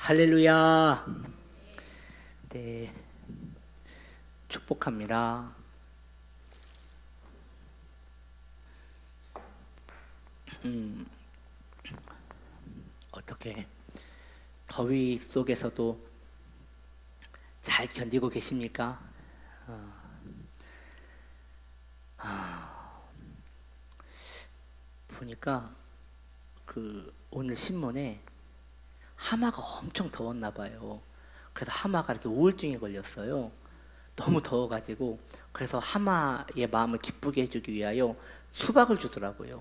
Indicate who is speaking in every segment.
Speaker 1: 할렐루야. 네, 축복합니다. 어떻게 더위 속에서도 잘 견디고 계십니까? 보니까 오늘 신문에 하마가 엄청 더웠나 봐요. 그래서 하마가 이렇게 우울증에 걸렸어요. 너무 더워가지고. 그래서 하마의 마음을 기쁘게 해주기 위하여 수박을 주더라고요.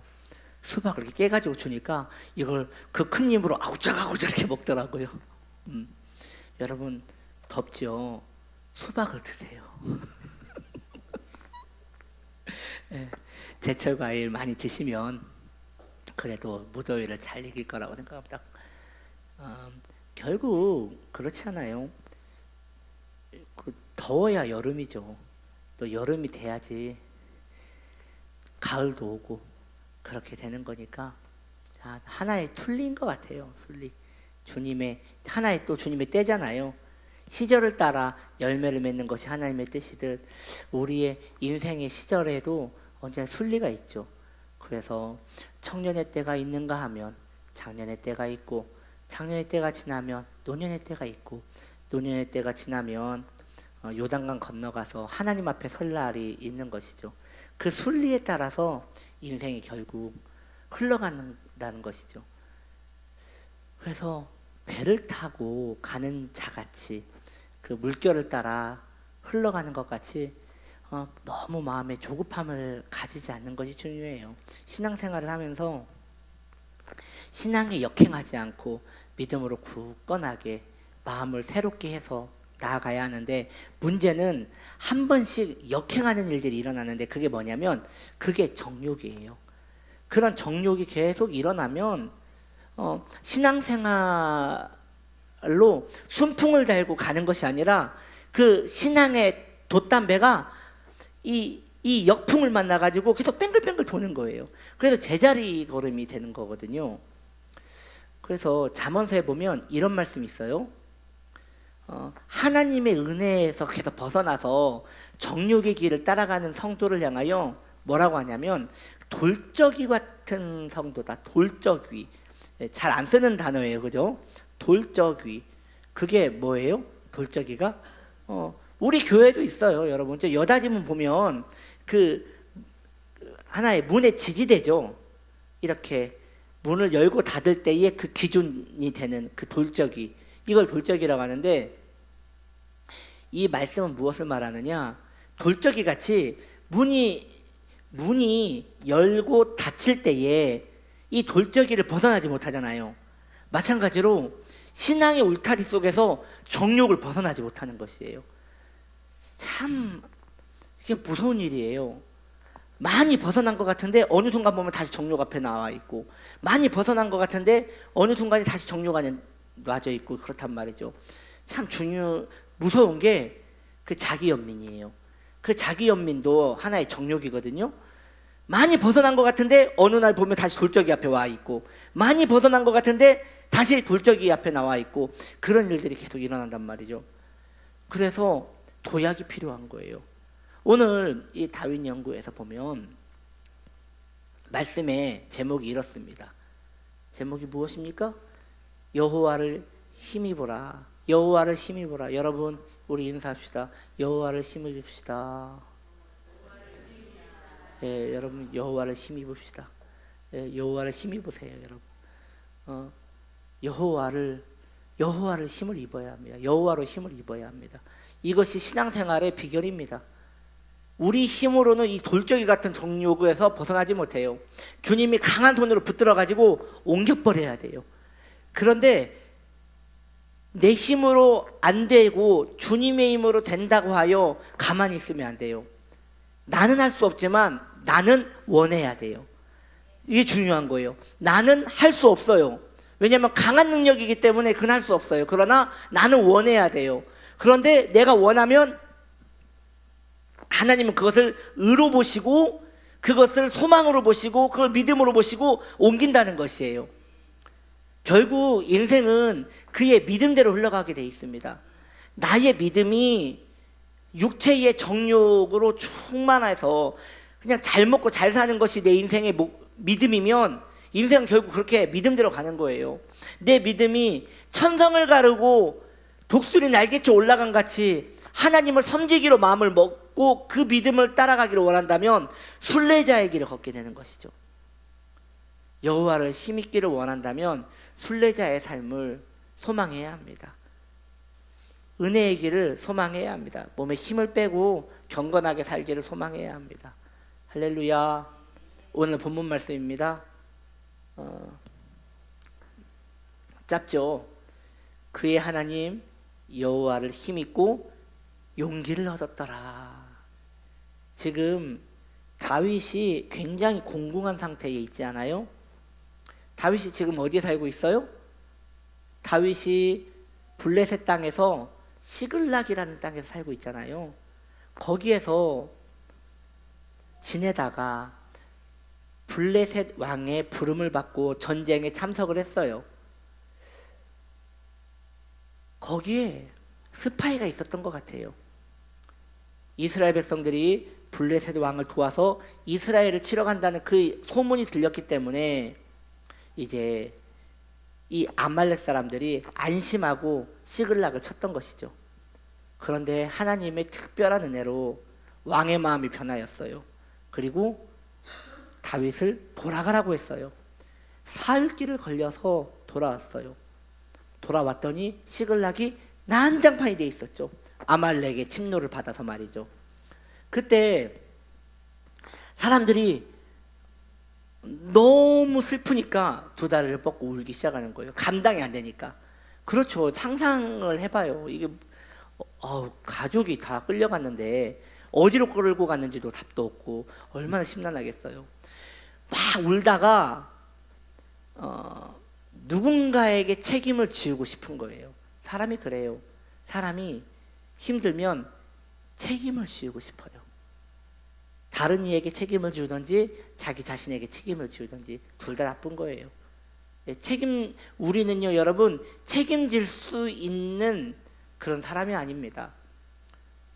Speaker 1: 수박을 이렇게 깨가지고 주니까 이걸 그 큰 입으로 아구짝아구짝 이렇게 먹더라고요. 여러분 덥죠? 수박을 드세요. 네, 제철 과일 많이 드시면 그래도 무더위를 잘 이길 거라고 생각합니다. 결국 그렇지 않아요? 더워야 여름이죠. 또 여름이 돼야지 가을도 오고 그렇게 되는 거니까 하나의 순리인 것 같아요. 순리. 하나의 또 주님의 때잖아요. 시절을 따라 열매를 맺는 것이 하나님의 뜻이듯 우리의 인생의 시절에도 언제나 순리가 있죠. 그래서 청년의 때가 있는가 하면 장년의 때가 있고, 장년의 때가 지나면 노년의 때가 있고, 노년의 때가 지나면 요단강 건너가서 하나님 앞에 설 날이 있는 것이죠. 그 순리에 따라서 인생이 결국 흘러간다는 것이죠. 그래서 배를 타고 가는 자같이 그 물결을 따라 흘러가는 것 같이 너무 마음에 조급함을 가지지 않는 것이 중요해요. 신앙생활을 하면서 신앙에 역행하지 않고 믿음으로 굳건하게 마음을 새롭게 해서 나아가야 하는데, 문제는 한 번씩 역행하는 일들이 일어나는데 그게 뭐냐면 그게 정욕이에요. 그런 정욕이 계속 일어나면 신앙생활로 순풍을 달고 가는 것이 아니라 그 신앙의 돛담배가 이 역풍을 만나가지고 계속 뱅글뱅글 도는 거예요. 그래서 제자리 걸음이 되는 거거든요. 그래서 잠언서에 보면 이런 말씀이 있어요. 하나님의 은혜에서 계속 벗어나서 정욕의 길을 따라가는 성도를 향하여 뭐라고 하냐면 돌적이 같은 성도다. 돌적이. 잘 안 쓰는 단어예요. 그죠? 돌적이. 그게 뭐예요? 돌적이가? 우리 교회도 있어요. 여러분 여다지문 보면 하나의 문의 지지대죠. 이렇게 문을 열고 닫을 때의 그 기준이 되는 그 돌적이, 이걸 돌적이라고 하는데, 이 말씀은 무엇을 말하느냐? 돌적이 같이 문이 열고 닫힐 때에 이 돌적이를 벗어나지 못하잖아요. 마찬가지로 신앙의 울타리 속에서 정욕을 벗어나지 못하는 것이에요. 참 이게 무서운 일이에요. 많이 벗어난 것 같은데 어느 순간 보면 다시 정욕 앞에 나와 있고, 많이 벗어난 것 같은데 어느 순간에 다시 정욕 안에 놔져 있고, 그렇단 말이죠. 참 무서운 게 그 자기연민이에요. 그 자기연민도 하나의 정욕이거든요. 많이 벗어난 것 같은데 어느 날 보면 다시 돌적이 앞에 와 있고, 많이 벗어난 것 같은데 다시 돌적이 앞에 나와 있고, 그런 일들이 계속 일어난단 말이죠. 그래서 도약이 필요한 거예요. 오늘 이 다윈 연구에서 보면 말씀의 제목이 이렇습니다. 제목이 무엇입니까? 여호와를 힘입어라. 여호와를 힘입어라. 여러분 우리 인사합시다. 여호와를 힘입읍시다. 예, 여러분 여호와를 힘입읍시다. 예, 여호와를 힘입으세요, 여러분. 여호와를 힘을 입어야 합니다. 여호와로 힘을 입어야 합니다. 이것이 신앙생활의 비결입니다. 우리 힘으로는 이 돌적이 같은 정욕에서 벗어나지 못해요. 주님이 강한 손으로 붙들어 가지고 옮겨버려야 돼요. 그런데 내 힘으로 안 되고 주님의 힘으로 된다고 하여 가만히 있으면 안 돼요. 나는 할 수 없지만 나는 원해야 돼요. 이게 중요한 거예요. 나는 할 수 없어요. 왜냐하면 강한 능력이기 때문에 그건 할 수 없어요. 그러나 나는 원해야 돼요. 그런데 내가 원하면 하나님은 그것을 의로 보시고, 그것을 소망으로 보시고, 그걸 믿음으로 보시고 옮긴다는 것이에요. 결국 인생은 그의 믿음대로 흘러가게 돼 있습니다. 나의 믿음이 육체의 정욕으로 충만해서 그냥 잘 먹고 잘 사는 것이 내 인생의 믿음이면 인생은 결국 그렇게 믿음대로 가는 거예요. 내 믿음이 천성을 가르고 독수리 날개쳐 올라간 같이 하나님을 섬기기로 마음을 먹고 그 믿음을 따라가기를 원한다면 순례자의 길을 걷게 되는 것이죠. 여호와를 힘입기를 원한다면 순례자의 삶을 소망해야 합니다. 은혜의 길을 소망해야 합니다. 몸에 힘을 빼고 경건하게 살기를 소망해야 합니다. 할렐루야. 오늘 본문 말씀입니다. 짧죠. 그의 하나님 여호와를 힘입고 용기를 얻었더라. 지금 다윗이 굉장히 공공한 상태에 있지 않아요? 다윗이 지금 어디에 살고 있어요? 다윗이 블레셋 땅에서 시글락이라는 땅에서 살고 있잖아요. 거기에서 지내다가 블레셋 왕의 부름을 받고 전쟁에 참석을 했어요. 거기에 스파이가 있었던 것 같아요. 이스라엘 백성들이 블레셋 왕을 도와서 이스라엘을 치러 간다는 그 소문이 들렸기 때문에 이제 이 아말렉 사람들이 안심하고 시글락을 쳤던 것이죠. 그런데 하나님의 특별한 은혜로 왕의 마음이 변하였어요. 그리고 다윗을 돌아가라고 했어요. 사흘길을 걸려서 돌아왔어요. 돌아왔더니 시글락이 난장판이 돼 있었죠. 아말렉의 침노를 받아서 말이죠. 그때 사람들이 너무 슬프니까 두 다리를 뻗고 울기 시작하는 거예요. 감당이 안 되니까. 그렇죠. 상상을 해봐요. 이게 가족이 다 끌려갔는데 어디로 끌고 갔는지도 답도 없고 얼마나 심란하겠어요. 막 울다가 누군가에게 책임을 지우고 싶은 거예요. 사람이 그래요. 사람이 힘들면 책임을 지우고 싶어요. 다른 이에게 책임을 지우든지 자기 자신에게 책임을 지우든지 둘 다 나쁜 거예요. 우리는요 여러분 책임질 수 있는 그런 사람이 아닙니다.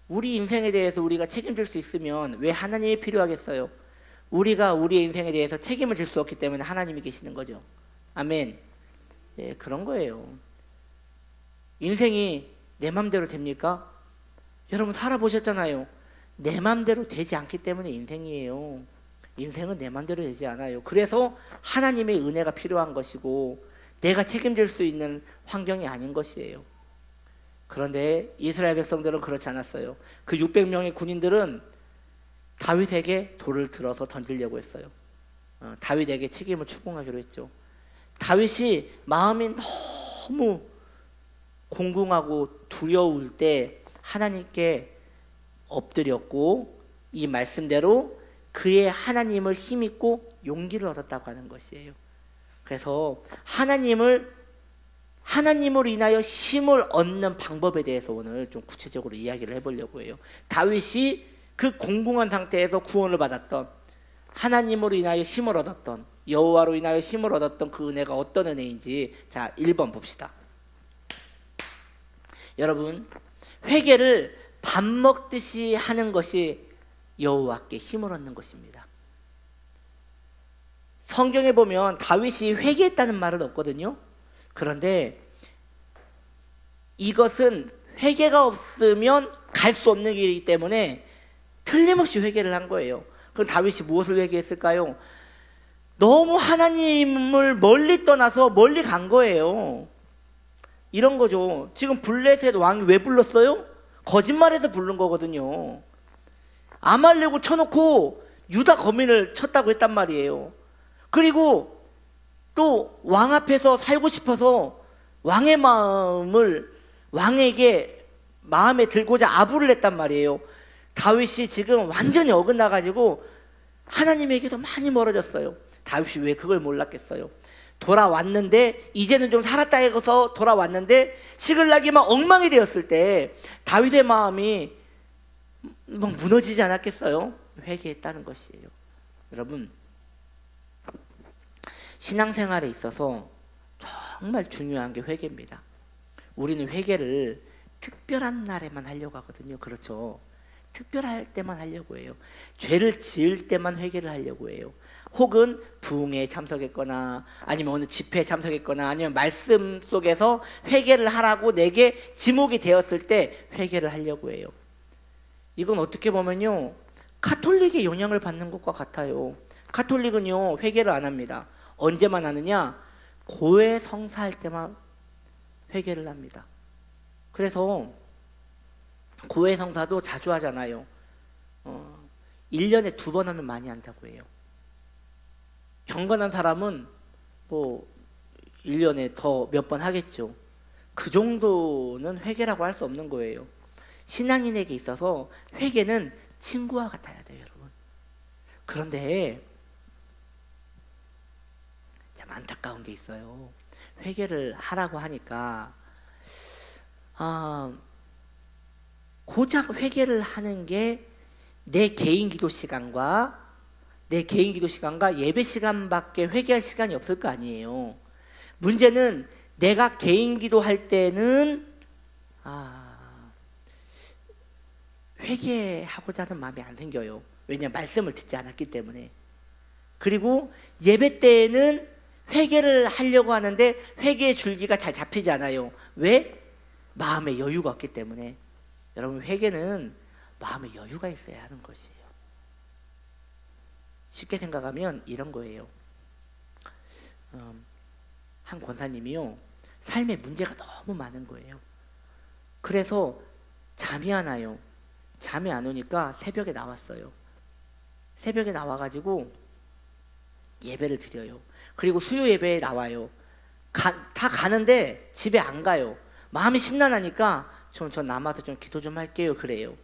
Speaker 1: 우리 인생에 대해서 우리가 책임질 수 있으면 왜 하나님이 필요하겠어요? 우리가 우리의 인생에 대해서 책임을 질 수 없기 때문에 하나님이 계시는 거죠. 아멘. 예, 그런 거예요. 인생이 내 맘대로 됩니까? 여러분 살아보셨잖아요. 내 맘대로 되지 않기 때문에 인생이에요. 인생은 내 맘대로 되지 않아요. 그래서 하나님의 은혜가 필요한 것이고 내가 책임질 수 있는 환경이 아닌 것이에요. 그런데 이스라엘 백성들은 그렇지 않았어요. 그 600명의 군인들은 다윗에게 돌을 들어서 던지려고 했어요. 다윗에게 책임을 추궁하기로 했죠. 다윗이 마음이 너무 공공하고 두려울 때 하나님께 엎드렸고 이 말씀대로 그의 하나님을 힘입고 용기를 얻었다고 하는 것이에요. 그래서 하나님으로 인하여 힘을 얻는 방법에 대해서 오늘 좀 구체적으로 이야기를 해보려고 해요. 다윗이 그 공공한 상태에서 구원을 받았던, 하나님으로 인하여 힘을 얻었던, 여호와로 인하여 힘을 얻었던 그 은혜가 어떤 은혜인지 자 1번 봅시다. 여러분 회개를 밥 먹듯이 하는 것이 여호와께 힘을 얻는 것입니다. 성경에 보면 다윗이 회개했다는 말은 없거든요. 그런데 이것은 회개가 없으면 갈 수 없는 길이기 때문에 틀림없이 회개를 한 거예요. 그럼 다윗이 무엇을 회개했을까요? 너무 하나님을 멀리 떠나서 멀리 간 거예요. 이런 거죠. 지금 블레셋 왕이 왜 불렀어요? 거짓말해서 부른 거거든요. 아말렉을 쳐놓고 유다 거민을 쳤다고 했단 말이에요. 그리고 또 왕 앞에서 살고 싶어서 왕의 마음을 왕에게 마음에 들고자 아부를 했단 말이에요. 다윗이 지금 완전히 어긋나가지고 하나님에게서 많이 멀어졌어요. 다윗이 왜 그걸 몰랐겠어요? 돌아왔는데 이제는 좀 살았다 해서 돌아왔는데 시글락이 막 엉망이 되었을 때 다윗의 마음이 막 무너지지 않았겠어요? 회개했다는 것이에요. 여러분 신앙생활에 있어서 정말 중요한 게 회개입니다. 우리는 회개를 특별한 날에만 하려고 하거든요. 그렇죠? 특별할 때만 하려고 해요. 죄를 지을 때만 회개를 하려고 해요. 혹은 부흥회에 참석했거나 아니면 어느 집회에 참석했거나 아니면 말씀 속에서 회개를 하라고 내게 지목이 되었을 때 회개를 하려고 해요. 이건 어떻게 보면요, 가톨릭의 영향을 받는 것과 같아요. 가톨릭은요, 회개를 안 합니다. 언제만 하느냐? 고해 성사할 때만 회개를 합니다. 그래서 고해 성사도 자주 하잖아요. 1년에 2번 하면 많이 한다고 해요. 경건한 사람은 뭐 1년에 더 몇 번 하겠죠. 그 정도는 회개라고 할 수 없는 거예요. 신앙인에게 있어서 회개는 친구와 같아야 돼요, 여러분. 그런데 참 안타까운 게 있어요. 회개를 하라고 하니까 고작 회개를 하는 게 내 개인 기도 시간과 예배 시간밖에 회개할 시간이 없을 거 아니에요. 문제는 내가 개인 기도할 때는 회개하고자 하는 마음이 안 생겨요. 왜냐하면 말씀을 듣지 않았기 때문에. 그리고 예배 때에는 회개를 하려고 하는데 회개의 줄기가 잘 잡히지 않아요. 왜? 마음에 여유가 없기 때문에. 여러분, 회개는 마음에 여유가 있어야 하는 것이에요. 쉽게 생각하면 이런 거예요. 한 권사님이요, 삶에 문제가 너무 많은 거예요. 그래서 잠이 안 와요. 잠이 안 오니까 새벽에 나왔어요. 새벽에 나와가지고 예배를 드려요. 그리고 수요 예배에 나와요. 다 가는데 집에 안 가요. 마음이 심란하니까 전 남아서 좀 기도 좀 할게요. 그래요.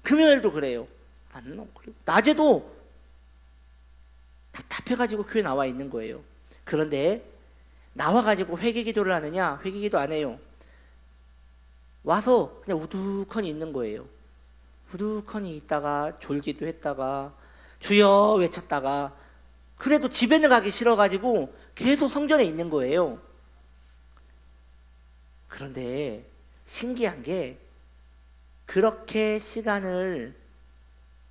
Speaker 1: 금요일도 그래요. 안 나오고. 낮에도 답답해가지고 교회 나와 있는 거예요. 그런데 나와가지고 회개 기도를 하느냐? 회개 기도 안 해요. 와서 그냥 우두커니 있는 거예요. 우두커니 있다가 졸기도 했다가 주여 외쳤다가, 그래도 집에는 가기 싫어가지고 계속 성전에 있는 거예요. 그런데 신기한 게, 그렇게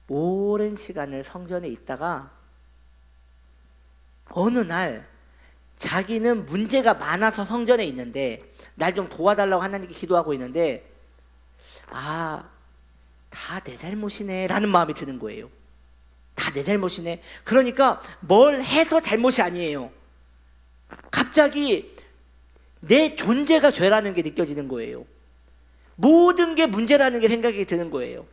Speaker 1: 오랜 시간을 성전에 있다가 어느 날 자기는 문제가 많아서 성전에 있는데, 날 좀 도와달라고 하나님께 기도하고 있는데, 다 내 잘못이네 라는 마음이 드는 거예요. 다 내 잘못이네. 그러니까 뭘 해서 잘못이 아니에요. 갑자기 내 존재가 죄라는 게 느껴지는 거예요. 모든 게 문제라는 게 생각이 드는 거예요.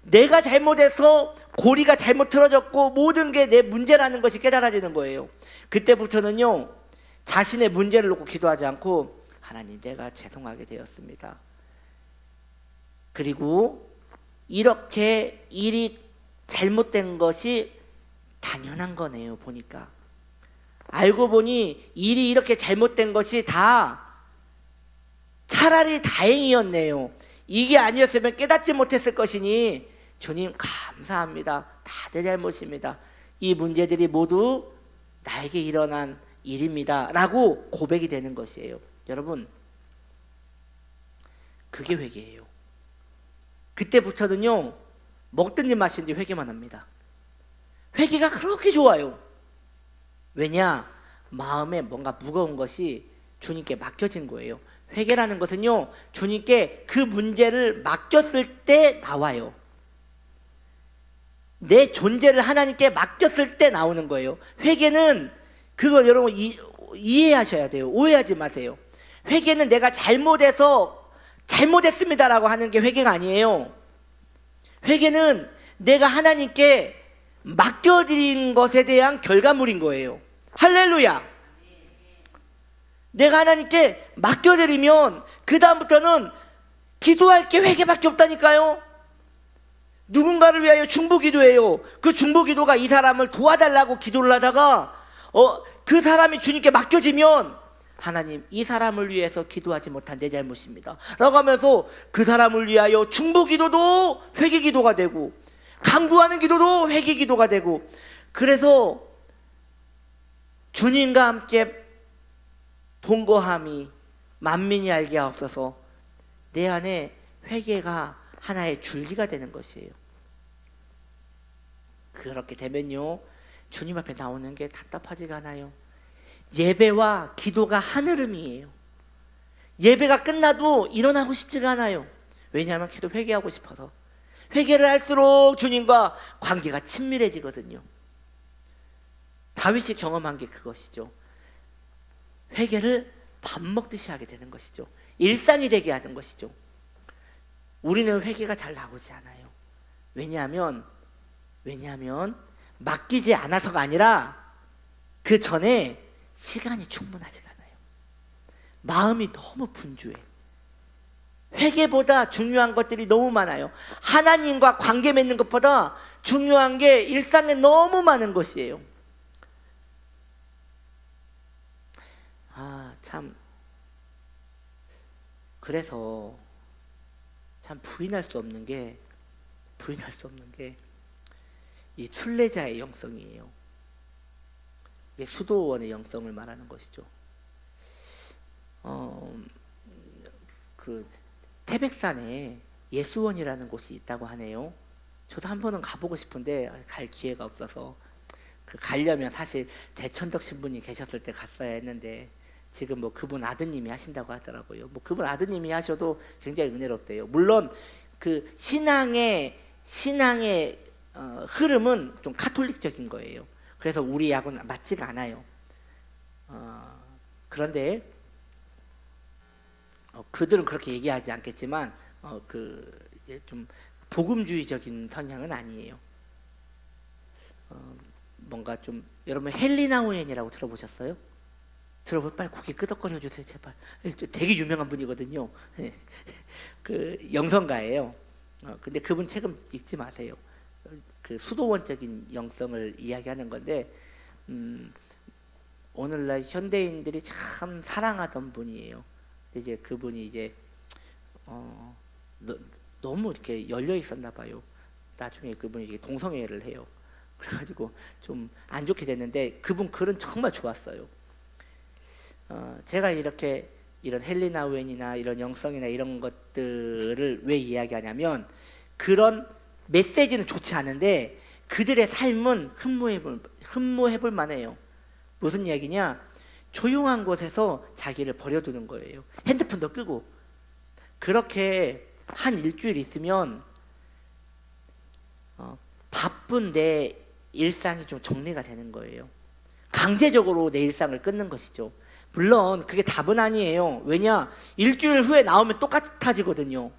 Speaker 1: 내가 잘못해서 고리가 잘못 틀어졌고 모든 게 내 문제라는 것이 깨달아지는 거예요. 그때부터는요, 자신의 문제를 놓고 기도하지 않고, 하나님, 내가 죄송하게 되었습니다. 그리고 이렇게 일이 잘못된 것이 당연한 거네요. 보니까 알고 보니 일이 이렇게 잘못된 것이 다 차라리 다행이었네요. 이게 아니었으면 깨닫지 못했을 것이니 주님 감사합니다. 다 내 잘못입니다. 이 문제들이 모두 나에게 일어난 일입니다 라고 고백이 되는 것이에요. 여러분, 그게 회개예요. 그때부터는요, 먹든지 마시든지 회개만 합니다. 회개가 그렇게 좋아요. 왜냐? 마음에 뭔가 무거운 것이 주님께 맡겨진 거예요. 회개라는 것은요, 주님께 그 문제를 맡겼을 때 나와요. 내 존재를 하나님께 맡겼을 때 나오는 거예요. 회개는 그걸 여러분 이해하셔야 돼요. 오해하지 마세요. 회개는 내가 잘못했습니다라고 하는 게 회개가 아니에요. 회개는 내가 하나님께 맡겨드린 것에 대한 결과물인 거예요. 할렐루야. 내가 하나님께 맡겨드리면 그 다음부터는 기도할 게 회개밖에 없다니까요. 누군가를 위하여 중보기도해요. 그 중보기도가 이 사람을 도와달라고 기도를 하다가 그 사람이 주님께 맡겨지면, 하나님, 이 사람을 위해서 기도하지 못한 내 잘못입니다 라고 하면서 그 사람을 위하여 중보기도도 회개기도가 되고, 간구하는 기도도 회개기도가 되고, 그래서 주님과 함께 본고함이 만민이 알게 하옵소서. 내 안에 회개가 하나의 줄기가 되는 것이에요. 그렇게 되면요, 주님 앞에 나오는 게 답답하지가 않아요. 예배와 기도가 하늘음이에요. 예배가 끝나도 일어나고 싶지가 않아요. 왜냐하면 계속 회개하고 싶어서. 회개를 할수록 주님과 관계가 친밀해지거든요. 다윗이 경험한 게 그것이죠. 회개를 밥 먹듯이 하게 되는 것이죠. 일상이 되게 하는 것이죠. 우리는 회개가 잘 나오지 않아요. 왜냐하면 맡기지 않아서가 아니라 그 전에 시간이 충분하지가 않아요. 마음이 너무 분주해. 회개보다 중요한 것들이 너무 많아요. 하나님과 관계 맺는 것보다 중요한 게 일상에 너무 많은 것이에요. 참, 그래서 참 부인할 수 없는 게 이 순례자의 영성이에요. 이게 수도원의 영성을 말하는 것이죠. 그 태백산에 예수원이라는 곳이 있다고 하네요. 저도 한 번은 가보고 싶은데 갈 기회가 없어서, 가려면 사실 대천덕 신부님 계셨을 때 갔어야 했는데, 지금 뭐 그분 아드님이 하신다고 하더라고요. 뭐 그분 아드님이 하셔도 굉장히 은혜롭대요. 물론 그 신앙의 흐름은 좀 카톨릭적인 거예요. 그래서 우리하고는 맞지가 않아요. 그런데 그들은 그렇게 얘기하지 않겠지만 이제 좀 복음주의적인 성향은 아니에요. 뭔가 좀, 여러분 헬리나 오웬이라고 들어보셨어요? 빨리 고개 끄덕거려 주세요, 제발. 되게 유명한 분이거든요. 그 영성가예요. 근데 그분 책은 읽지 마세요. 그 수도원적인 영성을 이야기하는 건데, 오늘날 현대인들이 참 사랑하던 분이에요. 근데 이제 그분이 이제 너무 이렇게 열려 있었나 봐요. 나중에 그분이 동성애를 해요. 그래가지고 좀 안 좋게 됐는데, 그분 글은 정말 좋았어요. 제가 이런 헬리나 웬이나 이런 영성이나 이런 것들을 왜 이야기하냐면, 그런 메시지는 좋지 않은데 그들의 삶은 흠모해볼 만해요. 무슨 이야기냐? 조용한 곳에서 자기를 버려두는 거예요. 핸드폰도 끄고. 그렇게 한 일주일 있으면 바쁜 내 일상이 좀 정리가 되는 거예요. 강제적으로 내 일상을 끊는 것이죠. 물론 그게 답은 아니에요. 왜냐? 일주일 후에 나오면 똑같아지거든요.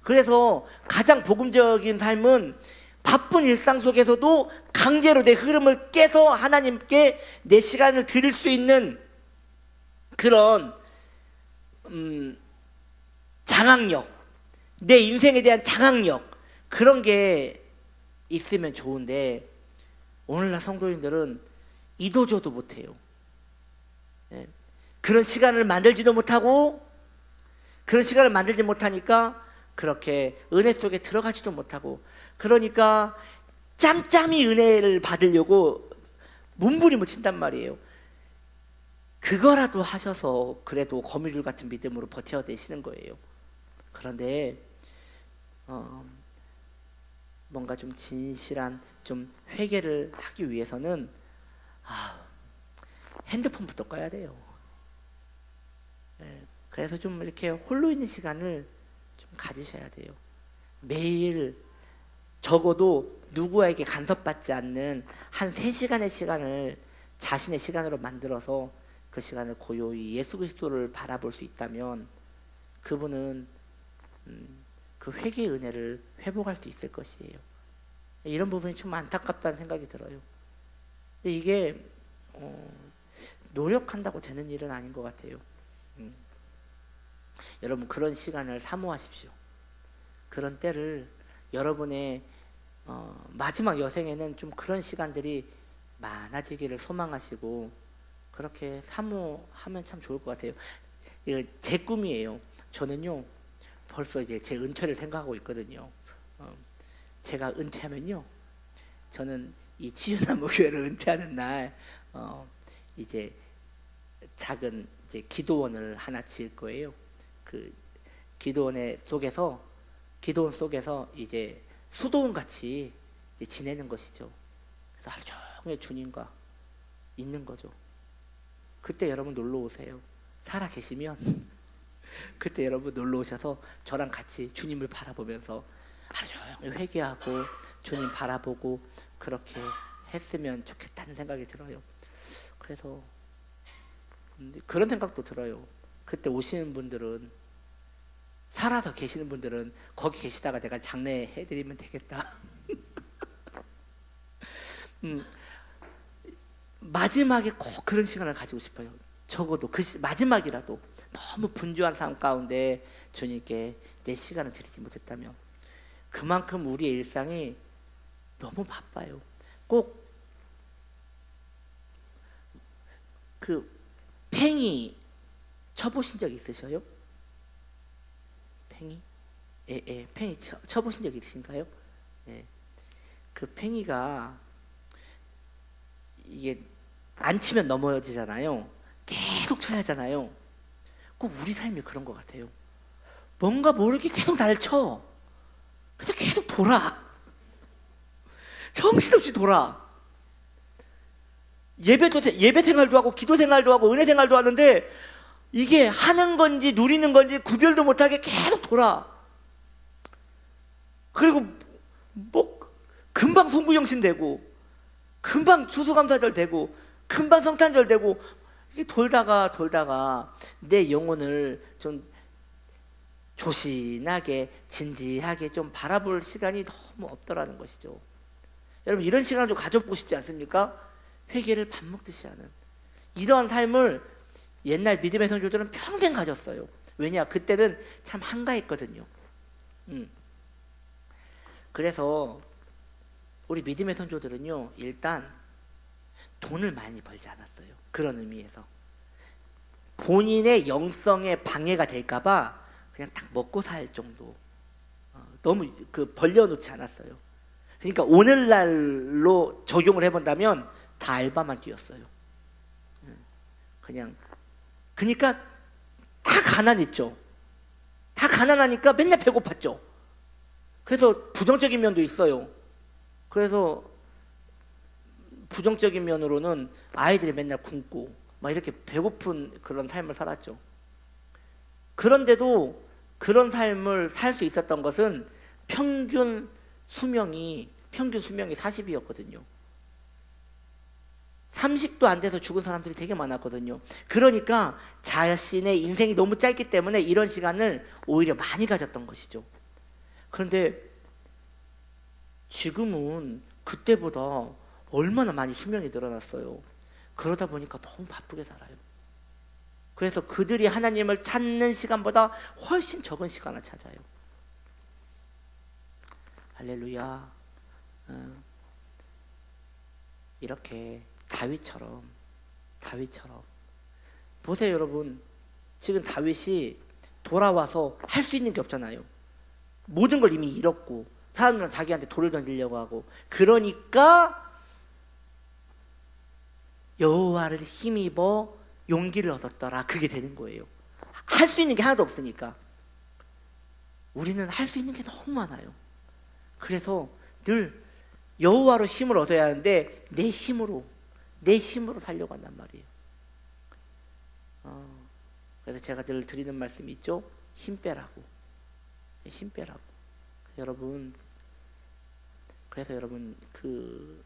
Speaker 1: 그래서 가장 복음적인 삶은 바쁜 일상 속에서도 강제로 내 흐름을 깨서 하나님께 내 시간을 드릴 수 있는 그런 장악력, 내 인생에 대한 장악력, 그런 게 있으면 좋은데, 오늘날 성도님들은 이도저도 못해요. 그런 시간을 만들지도 못하고, 그런 시간을 만들지 못하니까 그렇게 은혜 속에 들어가지도 못하고, 그러니까 짬짬이 은혜를 받으려고 몸부림을 친단 말이에요. 그거라도 하셔서 그래도 거미줄 같은 믿음으로 버텨내시는 거예요. 그런데 뭔가 좀 진실한 좀 회개를 하기 위해서는 핸드폰부터 꺼야 돼요. 그래서 좀 이렇게 홀로 있는 시간을 좀 가지셔야 돼요. 매일 적어도 누구에게 간섭받지 않는 한 3시간의 시간을 자신의 시간으로 만들어서 그 시간을 고요히 예수 그리스도를 바라볼 수 있다면, 그분은 그 회개의 은혜를 회복할 수 있을 것이에요. 이런 부분이 좀 안타깝다는 생각이 들어요. 근데 이게 노력한다고 되는 일은 아닌 것 같아요. 여러분, 그런 시간을 사모하십시오. 그런 때를, 여러분의 마지막 여생에는 좀 그런 시간들이 많아지기를 소망하시고, 그렇게 사모하면 참 좋을 것 같아요. 이거 제 꿈이에요. 저는요, 벌써 이제 제 은퇴를 생각하고 있거든요. 제가 은퇴하면요, 저는 이 치유나무 교회를 은퇴하는 날 이제 작은 이제 기도원을 하나 지을 거예요. 그 기도원 속에서 이제 수도원 같이 이제 지내는 것이죠. 그래서 하루 종일 주님과 있는 거죠. 그때 여러분 놀러 오세요. 살아 계시면 그때 여러분 놀러 오셔서 저랑 같이 주님을 바라보면서 하루 종일 회개하고 주님 바라보고 그렇게 했으면 좋겠다는 생각이 들어요. 그래서 그런 생각도 들어요. 그때 오시는 분들은, 살아서 계시는 분들은 거기 계시다가 내가 장례 해드리면 되겠다. 마지막에 꼭 그런 시간을 가지고 싶어요. 적어도 마지막이라도 너무 분주한 삶 가운데 주님께 내 시간을 드리지 못했다면, 그만큼 우리의 일상이 너무 바빠요. 꼭 그 팽이 쳐보신 적 있으셔요? 팽이? 예, 팽이 쳐보신 적 있으신가요? 예. 그 팽이가 이게 안 치면 넘어지잖아요. 계속 쳐야 하잖아요. 꼭 우리 삶이 그런 것 같아요. 뭔가 모르게 계속 날 쳐. 그래서 계속 돌아. 정신없이 돌아. 예배 생활도 하고 기도 생활도 하고 은혜 생활도 하는데 이게 하는 건지 누리는 건지 구별도 못하게 계속 돌아. 그리고 뭐 금방 송구영신 되고 금방 추수감사절 되고 금방 성탄절 되고, 이게 돌다가 내 영혼을 좀 조신하게 진지하게 좀 바라볼 시간이 너무 없더라는 것이죠. 여러분, 이런 시간을 좀 가져보고 싶지 않습니까? 회개를 밥 먹듯이 하는 이러한 삶을 옛날 믿음의 선조들은 평생 가졌어요. 왜냐? 그때는 참 한가했거든요. 그래서 우리 믿음의 선조들은요, 일단 돈을 많이 벌지 않았어요. 그런 의미에서 본인의 영성에 방해가 될까봐 그냥 딱 먹고 살 정도, 너무 벌려놓지 않았어요. 그러니까 오늘날로 적용을 해본다면 다 알바만 뛰었어요. 그러니까 다 가난했죠. 다 가난하니까 맨날 배고팠죠. 그래서 부정적인 면도 있어요. 그래서 부정적인 면으로는 아이들이 맨날 굶고 막 이렇게 배고픈 그런 삶을 살았죠. 그런데도 그런 삶을 살 수 있었던 것은 평균 수명이 40이었거든요. 30도 안 돼서 죽은 사람들이 되게 많았거든요. 그러니까 자신의 인생이 너무 짧기 때문에 이런 시간을 오히려 많이 가졌던 것이죠. 그런데 지금은 그때보다 얼마나 많이 수명이 늘어났어요. 그러다 보니까 너무 바쁘게 살아요. 그래서 그들이 하나님을 찾는 시간보다 훨씬 적은 시간을 찾아요. 할렐루야. 이렇게 다윗처럼 보세요. 여러분, 지금 다윗이 돌아와서 할 수 있는 게 없잖아요. 모든 걸 이미 잃었고 사람들은 자기한테 돌을 던지려고 하고, 그러니까 여호와를 힘입어 용기를 얻었더라, 그게 되는 거예요. 할 수 있는 게 하나도 없으니까. 우리는 할 수 있는 게 너무 많아요. 그래서 늘 여호와로 힘을 얻어야 하는데 내 힘으로 살려고 한단 말이에요. 그래서 제가 늘 드리는 말씀이 있죠. 힘 빼라고. 그래서 여러분 그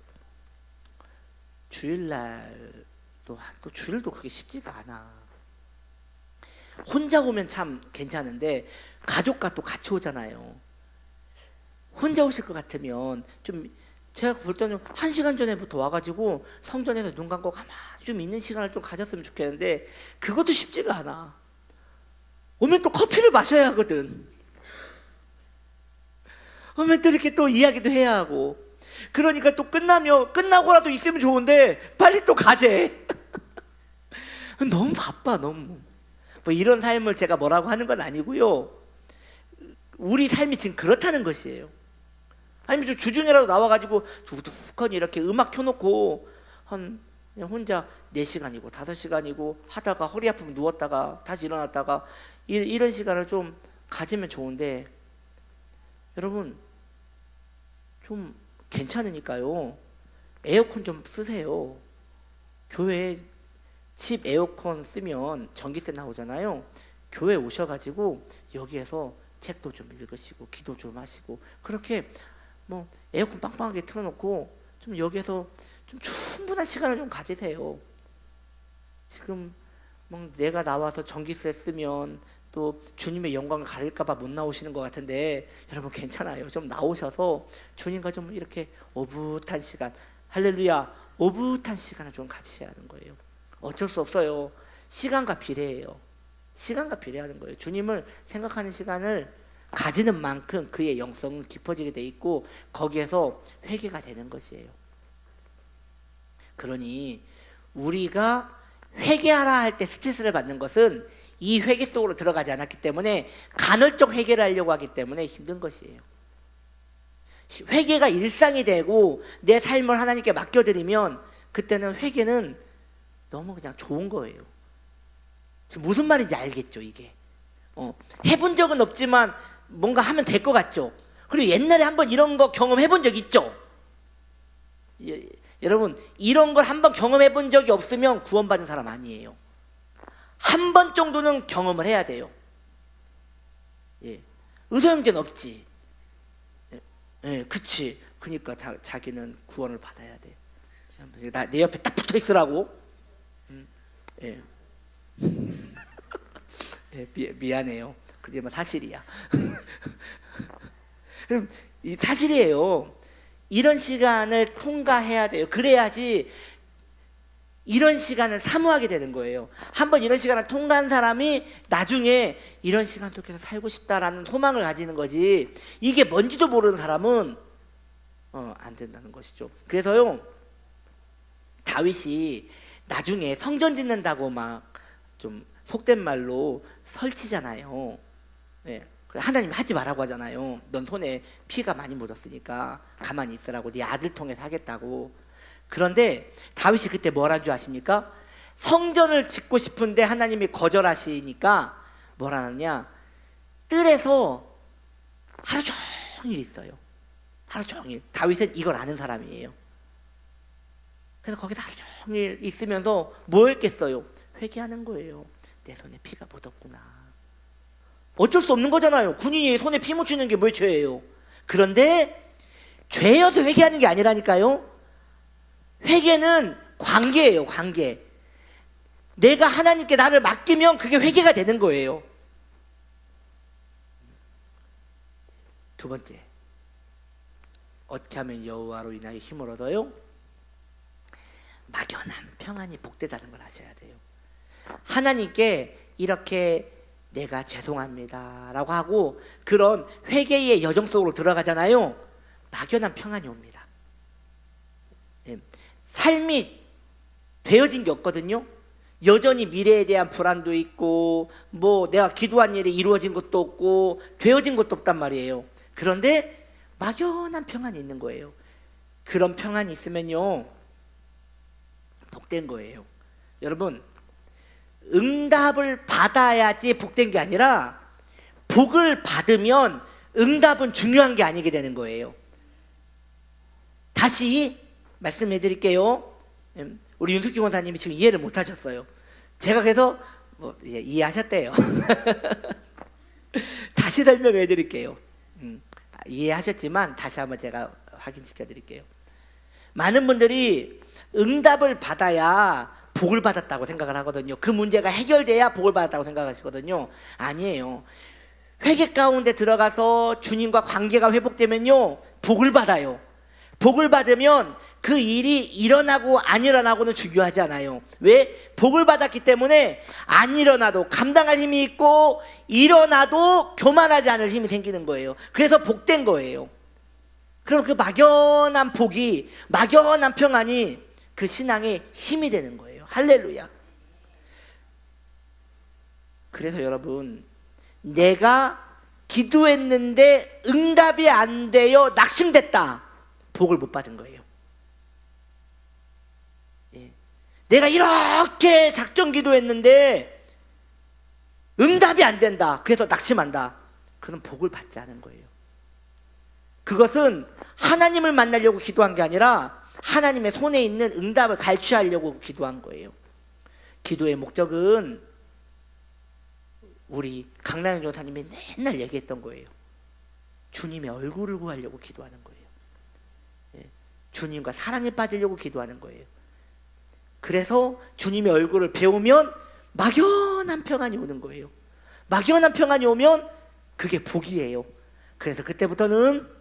Speaker 1: 주일날도 또 주일도 그게 쉽지가 않아. 혼자 오면 참 괜찮은데 가족과 또 같이 오잖아요. 혼자 오실 것 같으면 좀, 제가 볼 때는 1시간 전에부터 와가지고 성전에서 눈 감고 가만히 좀 있는 시간을 좀 가졌으면 좋겠는데 그것도 쉽지가 않아. 오면 또 커피를 마셔야 하거든. 오면 또 이렇게 또 이야기도 해야 하고, 그러니까 또 끝나고라도 있으면 좋은데 빨리 또 가재. 너무 바빠. 너무. 뭐 이런 삶을 제가 뭐라고 하는 건 아니고요, 우리 삶이 지금 그렇다는 것이에요. 아니면 주중에라도 나와가지고 두둑하니 이렇게 음악 켜놓고 한 그냥 혼자 4시간이고 5시간이고 하다가 허리 아프면 누웠다가 다시 일어났다가 이런 시간을 좀 가지면 좋은데, 여러분 좀 괜찮으니까요, 에어컨 좀 쓰세요. 교회 집 에어컨 쓰면 전기세 나오잖아요. 교회 오셔가지고 여기에서 책도 좀 읽으시고 기도 좀 하시고, 그렇게 뭐 에어컨 빵빵하게 틀어놓고 좀 여기에서 좀 충분한 시간을 좀 가지세요. 지금 뭐 내가 나와서 전기세 쓰면 또 주님의 영광을 가릴까봐 못 나오시는 것 같은데, 여러분 괜찮아요. 좀 나오셔서 주님과 좀 이렇게 오붓한 시간, 할렐루야, 오붓한 시간을 좀 가지셔야 하는 거예요. 어쩔 수 없어요. 시간과 비례해요. 시간과 비례하는 거예요. 주님을 생각하는 시간을 가지는 만큼 그의 영성은 깊어지게 돼 있고, 거기에서 회개가 되는 것이에요. 그러니 우리가 회개하라 할 때 스트레스를 받는 것은 이 회개 속으로 들어가지 않았기 때문에, 간헐적 회개를 하려고 하기 때문에 힘든 것이에요. 회개가 일상이 되고 내 삶을 하나님께 맡겨드리면 그때는 회개는 너무 그냥 좋은 거예요. 지금 무슨 말인지 알겠죠? 이게 해본 적은 없지만 뭔가 하면 될 것 같죠? 그리고 옛날에 한번 이런 거 경험해 본 적 있죠? 여러분, 이런 걸 한번 경험해 본 적이 없으면 구원받은 사람 아니에요. 한 번 정도는 경험을 해야 돼요. 의사형제는 없지. 그치. 그러니까 자기는 구원을 받아야 돼. 내 옆에 딱 붙어 있으라고. 미안해요. 그지만 사실이야. 이 사실이에요. 이런 시간을 통과해야 돼요. 그래야지 이런 시간을 사모하게 되는 거예요. 한번 이런 시간을 통과한 사람이 나중에 이런 시간 속에서 살고 싶다라는 소망을 가지는 거지, 이게 뭔지도 모르는 사람은 안 된다는 것이죠. 그래서요, 다윗이 나중에 성전 짓는다고 막 좀 속된 말로 설치잖아요. 하나님 하지 말라고 하잖아요. 넌 손에 피가 많이 묻었으니까 가만히 있으라고, 네 아들 통해서 하겠다고. 그런데 다윗이 그때 뭘 한 줄 아십니까? 성전을 짓고 싶은데 하나님이 거절하시니까 뭘 하느냐, 뜰에서 하루 종일 있어요. 하루 종일. 다윗은 이걸 아는 사람이에요. 그래서 거기서 하루 종일 있으면서 뭐 했겠어요? 회개하는 거예요. 내 손에 피가 묻었구나. 어쩔 수 없는 거잖아요. 군인이 손에 피 묻히는 게 뭘 죄예요? 그런데 죄여서 회개하는 게 아니라니까요. 회개는 관계예요. 관계. 내가 하나님께 나를 맡기면 그게 회개가 되는 거예요. 두 번째, 어떻게 하면 여호와로 인하여 힘을 얻어요? 막연한 평안이 복되다는 걸 아셔야 돼요. 하나님께 이렇게 내가 죄송합니다 라고 하고 그런 회개의 여정 속으로 들어가잖아요. 막연한 평안이 옵니다. 삶이 되어진 게 없거든요. 여전히 미래에 대한 불안도 있고, 뭐 내가 기도한 일이 이루어진 것도 없고 되어진 것도 없단 말이에요. 그런데 막연한 평안이 있는 거예요. 그런 평안이 있으면요, 복된 거예요. 여러분, 응답을 받아야지 복된 게 아니라 복을 받으면 응답은 중요한 게 아니게 되는 거예요. 다시 말씀해 드릴게요. 우리 윤숙기 권사님이 지금 이해를 못 하셨어요. 제가 그래서 이해하셨대요. 다시 설명해 드릴게요. 이해하셨지만 다시 한번 제가 확인시켜 드릴게요. 많은 분들이 응답을 받아야 복을 받았다고 생각을 하거든요. 그 문제가 해결돼야 복을 받았다고 생각하시거든요. 아니에요. 회개 가운데 들어가서 주님과 관계가 회복되면요, 복을 받아요. 복을 받으면 그 일이 일어나고 안 일어나고는 중요하지 않아요. 왜? 복을 받았기 때문에 안 일어나도 감당할 힘이 있고 일어나도 교만하지 않을 힘이 생기는 거예요. 그래서 복된 거예요. 그럼 그 막연한 복이, 막연한 평안이 그 신앙의 힘이 되는 거예요. 할렐루야. 그래서 여러분, 내가 기도했는데 응답이 안 되어 낙심됐다, 복을 못 받은 거예요. 내가 이렇게 작전 기도했는데 응답이 안 된다. 그래서 낙심한다. 그건 복을 받지 않은 거예요. 그것은 하나님을 만나려고 기도한 게 아니라 하나님의 손에 있는 응답을 갈취하려고 기도한 거예요. 기도의 목적은 우리 강나영 전사님이 맨날 얘기했던 거예요. 주님의 얼굴을 구하려고 기도하는 거예요. 주님과 사랑에 빠지려고 기도하는 거예요. 그래서 주님의 얼굴을 배우면 막연한 평안이 오는 거예요. 막연한 평안이 오면 그게 복이에요. 그래서 그때부터는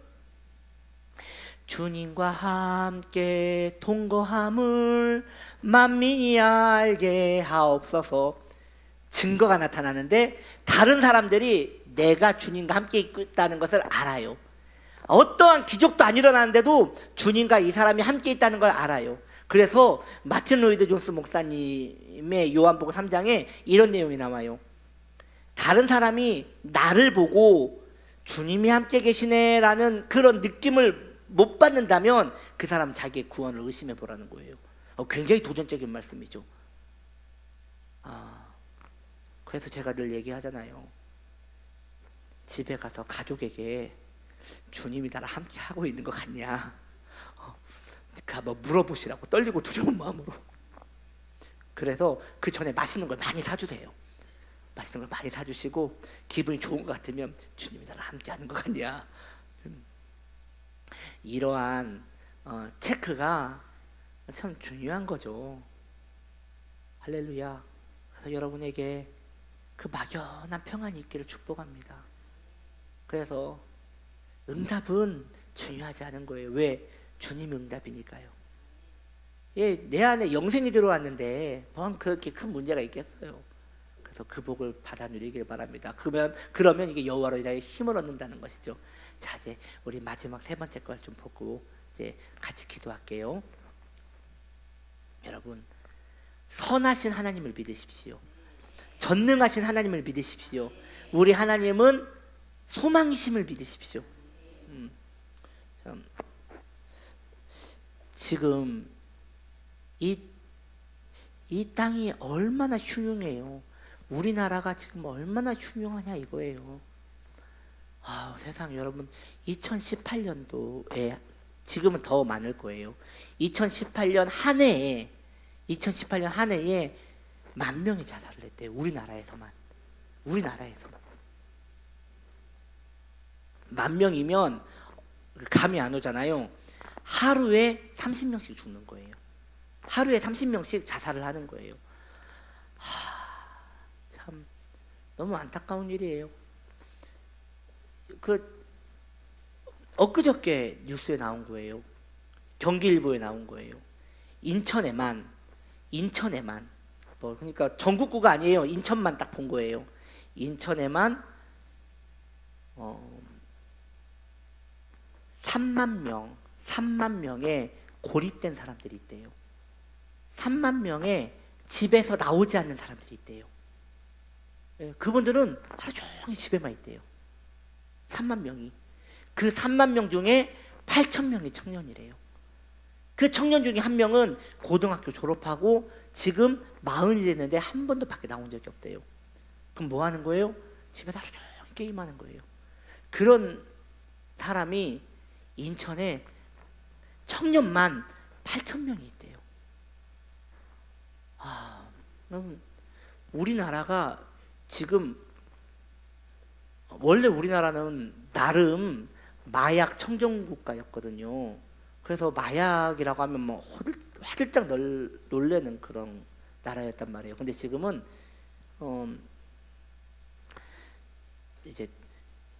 Speaker 1: 주님과 함께 동거함을 만민이 알게 하옵소서. 증거가 나타나는데 다른 사람들이 내가 주님과 함께 있다는 것을 알아요. 어떠한 기적도 안 일어나는데도 주님과 이 사람이 함께 있다는 걸 알아요. 그래서 마틴 로이드 존스 목사님의 요한복음 3장에 이런 내용이 나와요. 다른 사람이 나를 보고 주님이 함께 계시네 라는 그런 느낌을 못 받는다면 그 사람 자기의 구원을 의심해 보라는 거예요. 굉장히 도전적인 말씀이죠. 그래서 제가 늘 얘기하잖아요. 집에 가서 가족에게 주님이 나랑 함께 하고 있는 것 같냐, 한번 물어보시라고, 떨리고 두려운 마음으로. 그래서 그 전에 맛있는 걸 많이 사주세요. 맛있는 걸 많이 사주시고 기분이 좋은 것 같으면 주님이 나랑 함께 하는 것 같냐. 이러한 체크가 참 중요한 거죠. 할렐루야. 그래서 여러분에게 그 막연한 평안이 있기를 축복합니다. 그래서 응답은 중요하지 않은 거예요. 왜? 주님이 응답이니까요. 예, 내 안에 영생이 들어왔는데 뭔 그렇게 큰 문제가 있겠어요. 그래서 그 복을 받아 누리길 바랍니다. 그러면 이게 여호와로 인하여 힘을 얻는다는 것이죠. 자, 이제 우리 마지막 세 번째 걸 좀 보고 이제 같이 기도할게요. 여러분, 선하신 하나님을 믿으십시오. 전능하신 하나님을 믿으십시오. 우리 하나님은 소망이심을 믿으십시오. 지금 이 땅이 얼마나 흉흉해요. 우리나라가 지금 얼마나 흉흉하냐 이거예요. 세상 여러분, 2018년도에 지금은 더 많을 거예요. 2018년 한 해에 10,000명이 자살을 했대요. 우리나라에서만. 10,000명이면 감이 안 오잖아요. 하루에 30명씩 죽는 거예요. 하루에 30명씩 자살을 하는 거예요. 참 너무 안타까운 일이에요. 엊그저께 뉴스에 나온 거예요. 경기일보에 나온 거예요. 인천에만 그러니까 전국구가 아니에요. 인천만 딱 본 거예요. 인천에만 3만 명의 고립된 사람들이 있대요. 3만 명의 집에서 나오지 않는 사람들이 있대요. 그분들은 하루 종일 집에만 있대요. 3만 명이. 그 3만 명 중에 8,000명이 청년이래요. 그 청년 중에 한 명은 고등학교 졸업하고 지금 40이 됐는데 한 번도 밖에 나온 적이 없대요. 그럼 뭐 하는 거예요? 집에서 하루 종일 게임하는 거예요. 그런 사람이 인천에 청년만 8,000명이 있대요. 우리나라가 지금, 원래 우리나라는 나름 마약 청정국가였거든요. 그래서 마약이라고 하면 뭐 화들짝 놀래는 그런 나라였단 말이에요. 근데 지금은 이제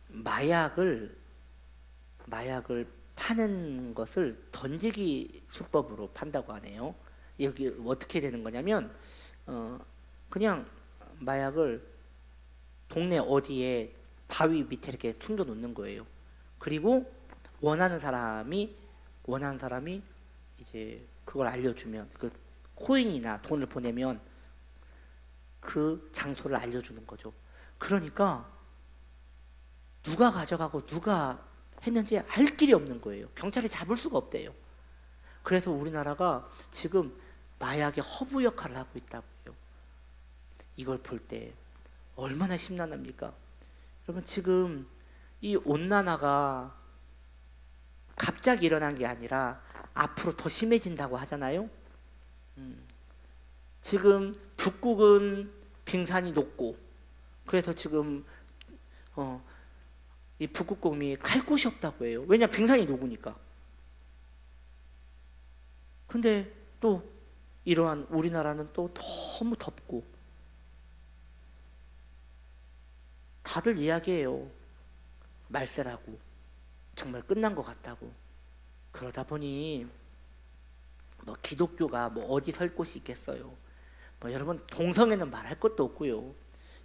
Speaker 1: 마약을 파는 것을 던지기 수법으로 판다고 하네요. 여기 어떻게 되는 거냐면 그냥 마약을 동네 어디에 바위 밑에 이렇게 숨겨 놓는 거예요. 그리고 원하는 사람이 이제 그걸 알려주면, 그 코인이나 돈을 보내면 그 장소를 알려주는 거죠. 그러니까 누가 가져가고 누가 했는지 알 길이 없는 거예요. 경찰이 잡을 수가 없대요. 그래서 우리나라가 지금 마약의 허브 역할을 하고 있다고요. 이걸 볼 때 얼마나 심란합니까? 여러분, 지금 이 온난화가 갑자기 일어난 게 아니라 앞으로 더 심해진다고 하잖아요. 지금 북극은 빙산이 높고, 그래서 지금 이 북극곰이 갈 곳이 없다고 해요. 왜냐, 빙산이 녹으니까. 근데 또 이러한 우리나라는 또 너무 덥고, 다들 이야기해요. 말세라고, 정말 끝난 것 같다고. 그러다 보니 뭐 기독교가 뭐 어디 설 곳이 있겠어요. 뭐 여러분, 동성애는 말할 것도 없고요.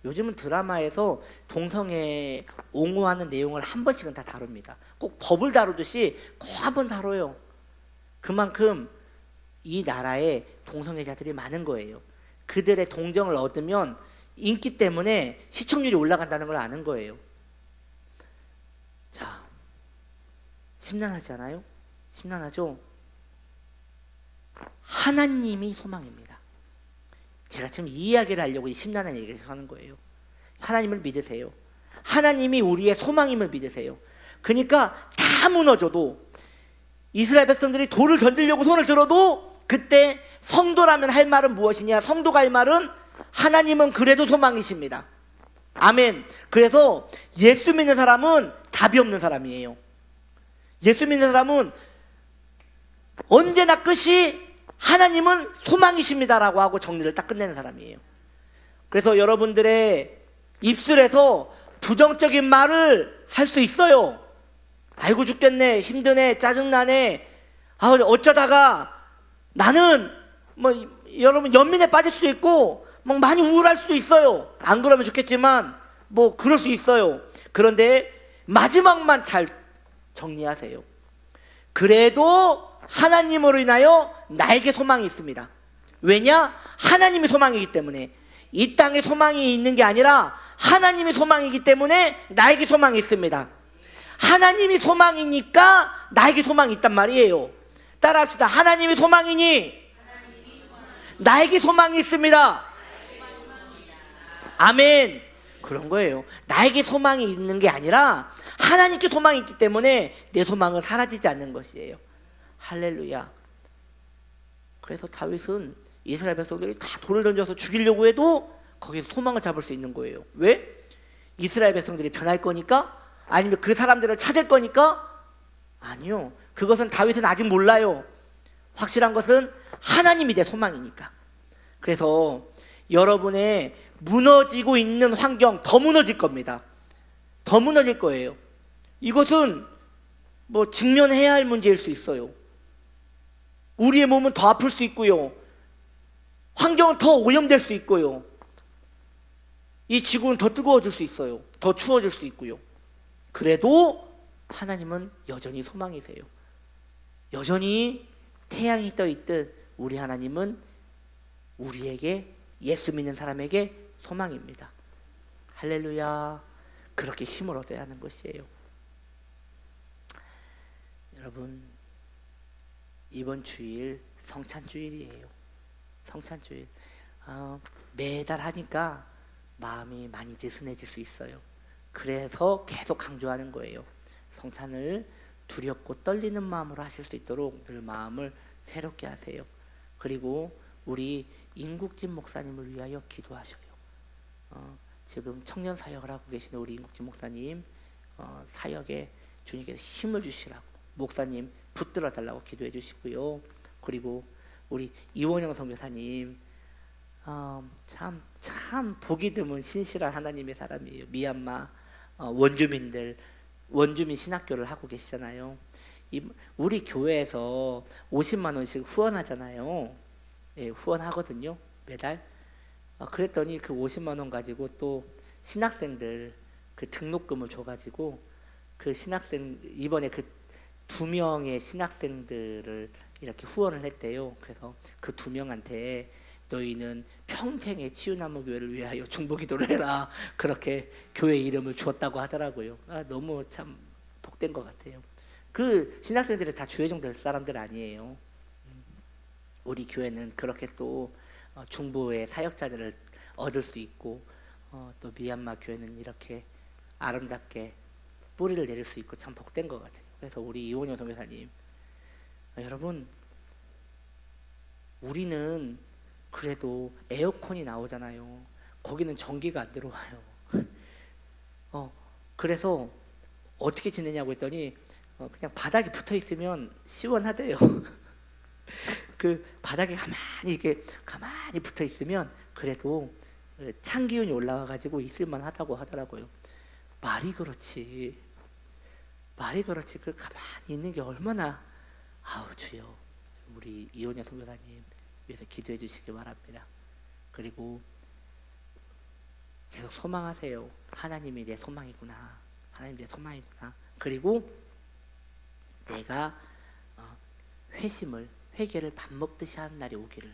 Speaker 1: 요즘은 드라마에서 동성애 옹호하는 내용을 한 번씩은 다 다룹니다. 꼭 법을 다루듯이 꼭 한 번 다뤄요. 그만큼 이 나라에 동성애자들이 많은 거예요. 그들의 동정을 얻으면 인기 때문에 시청률이 올라간다는 걸 아는 거예요. 자, 심란하지 않아요? 심란하죠? 하나님이 소망입니다. 제가 지금 이 이야기를 하려고 이 심란한 얘기를 하는 거예요. 하나님을 믿으세요. 하나님이 우리의 소망임을 믿으세요. 그러니까 다 무너져도, 이스라엘 백성들이 돌을 던지려고 손을 들어도, 그때 성도라면 할 말은 무엇이냐? 성도가 할 말은 하나님은 그래도 소망이십니다. 아멘. 그래서 예수 믿는 사람은 답이 없는 사람이에요. 예수 믿는 사람은 언제나 끝이 하나님은 소망이십니다라고 하고 정리를 딱 끝내는 사람이에요. 그래서 여러분들의 입술에서 부정적인 말을 할 수 있어요. 아이고 죽겠네, 힘드네, 짜증나네, 어쩌다가 나는 뭐 여러분 연민에 빠질 수도 있고 막 많이 우울할 수도 있어요. 안 그러면 좋겠지만 뭐 그럴 수 있어요. 그런데 마지막만 잘 정리하세요. 그래도 하나님으로 인하여 나에게 소망이 있습니다. 왜냐? 하나님이 소망이기 때문에. 이 땅에 소망이 있는 게 아니라 하나님이 소망이기 때문에 나에게 소망이 있습니다. 하나님이 소망이니까 나에게 소망이 있단 말이에요. 따라합시다. 하나님이 소망이니 나에게 소망이 있습니다. 아멘. 그런 거예요. 나에게 소망이 있는 게 아니라 하나님께 소망이 있기 때문에 내 소망은 사라지지 않는 것이에요. 할렐루야. 그래서 다윗은 이스라엘 백성들이 다 돌을 던져서 죽이려고 해도 거기서 소망을 잡을 수 있는 거예요. 왜? 이스라엘 백성들이 변할 거니까? 아니면 그 사람들을 찾을 거니까? 아니요. 그것은 다윗은 아직 몰라요. 확실한 것은 하나님이 내 소망이니까. 그래서 여러분의 무너지고 있는 환경 더 무너질 겁니다. 더 무너질 거예요. 이것은 뭐 직면해야 할 문제일 수 있어요. 우리의 몸은 더 아플 수 있고요. 환경은 더 오염될 수 있고요. 이 지구는 더 뜨거워질 수 있어요. 더 추워질 수 있고요. 그래도 하나님은 여전히 소망이세요. 여전히 태양이 떠 있듯 우리 하나님은 우리에게, 예수 믿는 사람에게 소망입니다. 할렐루야. 그렇게 힘을 얻어야 하는 것이에요. 여러분, 이번 주일 성찬주일이에요. 성찬주일. 매달 하니까 마음이 많이 느슨해질 수 있어요. 그래서 계속 강조하는 거예요. 성찬을 두렵고 떨리는 마음으로 하실 수 있도록 늘 마음을 새롭게 하세요. 그리고 우리 임국진 목사님을 위하여 기도하셔요. 지금 청년 사역을 하고 계시는 우리 임국진 목사님 사역에 주님께서 힘을 주시라고, 목사님 붙들어 달라고 기도해 주시고요. 그리고 우리 이원영 선교사님 참 보기 드문 신실한 하나님의 사람이에요. 미얀마 원주민 신학교를 하고 계시잖아요. 우리 교회에서 50만 원씩 후원하잖아요. 예, 후원하거든요, 매달. 그랬더니 그 50만 원 가지고 또 신학생들 그 등록금을 줘가지고 그 신학생, 이번에 그 2명의 신학생들을 이렇게 후원을 했대요. 그래서 그 2명한테 너희는 평생의 치유나무교회를 위하여 중보기도를 해라, 그렇게 교회 이름을 주었다고 하더라고요. 너무 참 복된 것 같아요. 그 신학생들이 다 주회종 될 사람들 아니에요. 우리 교회는 그렇게 또 중보의 사역자들을 얻을 수 있고 또 미얀마 교회는 이렇게 아름답게 뿌리를 내릴 수 있고 참 복된 것 같아요. 그래서 우리 이원효 선교사님, 여러분 우리는 그래도 에어컨이 나오잖아요. 거기는 전기가 안 들어와요. 그래서 어떻게 지내냐고 했더니 그냥 바닥에 붙어 있으면 시원하대요. 그 바닥에 가만히 붙어 있으면 그래도 찬 기운이 올라와 가지고 있을만 하다고 하더라고요. 말이 그렇지 그 가만히 있는 게 얼마나, 아우 주여, 우리 이혼녀 선교사님 위해서 기도해 주시기 바랍니다. 그리고 계속 소망하세요. 하나님이 내 소망이구나. 그리고 내가 회개를 밥 먹듯이 하는 날이 오기를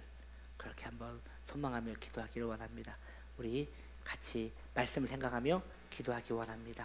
Speaker 1: 그렇게 한번 소망하며 기도하기를 원합니다. 우리 같이 말씀을 생각하며 기도하기 원합니다.